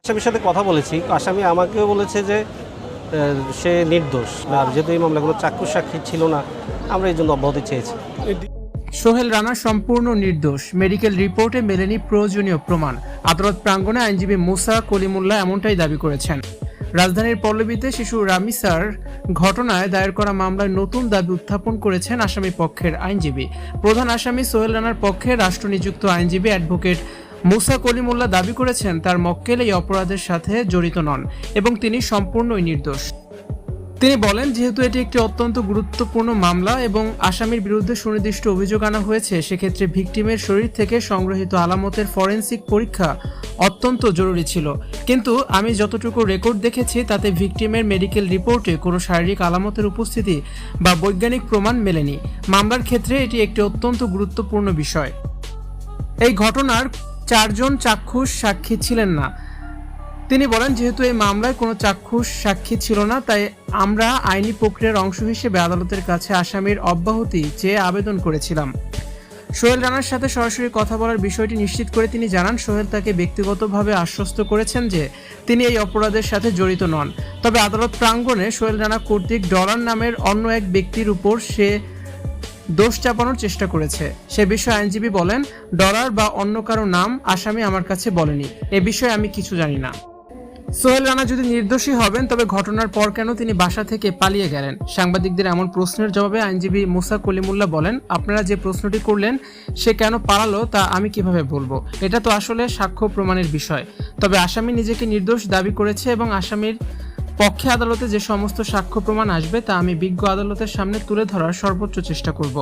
আসামির সাথে কথা বলেছি, আসামি আমাকেও বলেছে যে সে নির্দোষ, আর যেহেতু এই মামলাগুলো চাক্ষুষ সাক্ষী ছিল না, আমরা এই জন্য অব্যাহতি চেয়েছি। সোহেল রানা সম্পূর্ণ নির্দোষ, মেডিকেল রিপোর্টে মেলেনি প্রয়োজনীয় প্রমাণ। আদালত প্রাঙ্গণে আইনজীবী মুসা কলিমুল্লাহ এমনটাই দাবি করেছেন। রাজধানীর পল্লবীতে শিশু রামিসার ঘটনায় দায়ের করা মামলায় নতুন দাবি উত্থাপন করেছেন আসামি পক্ষের আইনজীবী। প্রধান আসামি সোহেল রানার পক্ষে রাষ্ট্রনিযুক্ত আইনজীবী অ্যাডভোকেট মুসা কলিমুল্লাহ দাবি করেছেন তার মক্কেল এই অপরাধের সাথে জড়িত নন এবং তিনি সম্পূর্ণই নির্দোষ। তিনি বলেন, যেহেতু এটি একটি অত্যন্ত গুরুত্বপূর্ণ মামলা এবং আসামির বিরুদ্ধে সুনির্দিষ্ট অভিযোগ আনা হয়েছে, সেক্ষেত্রে ভিকটিমের শরীর থেকে সংগৃহীত আলামতের ফরেনসিক পরীক্ষা অত্যন্ত জরুরি ছিল। কিন্তু আমি যতটুকু রেকর্ড দেখেছি তাতে ভিকটিমের মেডিকেল রিপোর্টে কোনো শারীরিক আলামতের উপস্থিতি বা বৈজ্ঞানিক প্রমাণ মেলেনি। মামলার ক্ষেত্রে এটি একটি অত্যন্ত গুরুত্বপূর্ণ বিষয়। এই ঘটনার 4 জন চাক্ষুষ সাক্ষী ছিলেন না। তিনি বলেন, যেহেতু এই মামলায় কোনো চাক্ষুষ সাক্ষী ছিল না, তাই আমরা আইনি প্রক্রিয়ার অংশ হিসেবে আদালতের কাছে আসামির অব্যাহতি চেয়ে আবেদন করেছিলাম। সোহেল রানার সাথে সরাসরি কথা বলার বিষয়টি নিশ্চিত করে তিনি জানান, সোহেল তাকে ব্যক্তিগতভাবে আশ্বস্ত করেছেন যে তিনি এই অপরাধের সাথে জড়িত নন। তবে আদালত প্রাঙ্গণে সোহেল রানা কর্তৃক ডলার নামের অন্য এক ব্যক্তির উপর সে দোষ চাপানোর চেষ্টা করেছে। সে বিষয়ে আইনজীবী বলেন, ডলার বা অন্য কারো নাম আসামি আমার কাছে বলেনি, এ বিষয়ে আমি কিছু জানি না। সোহেল রানা যদি নির্দোষী হবেন তবে ঘটনার পর কেন তিনি বাসা থেকে পালিয়ে গেলেন? সাংবাদিকদের এমন প্রশ্নের জবাবে আইনজীবী মুসা কলিমুল্লাহ বলেন, আপনারা যে প্রশ্নটি করলেন সে কেন পালালো তা আমি কিভাবে বলবো, এটা তো আসলে সাক্ষ্য প্রমাণের বিষয়। তবে আসামি নিজেকে নির্দোষ দাবি করেছে এবং আসামির পক্ষে আদালতে যে সমস্ত সাক্ষ্য প্রমাণ আসবে তা আমি বিজ্ঞ আদালতের সামনে তুলে ধরার সর্বোচ্চ চেষ্টা করব।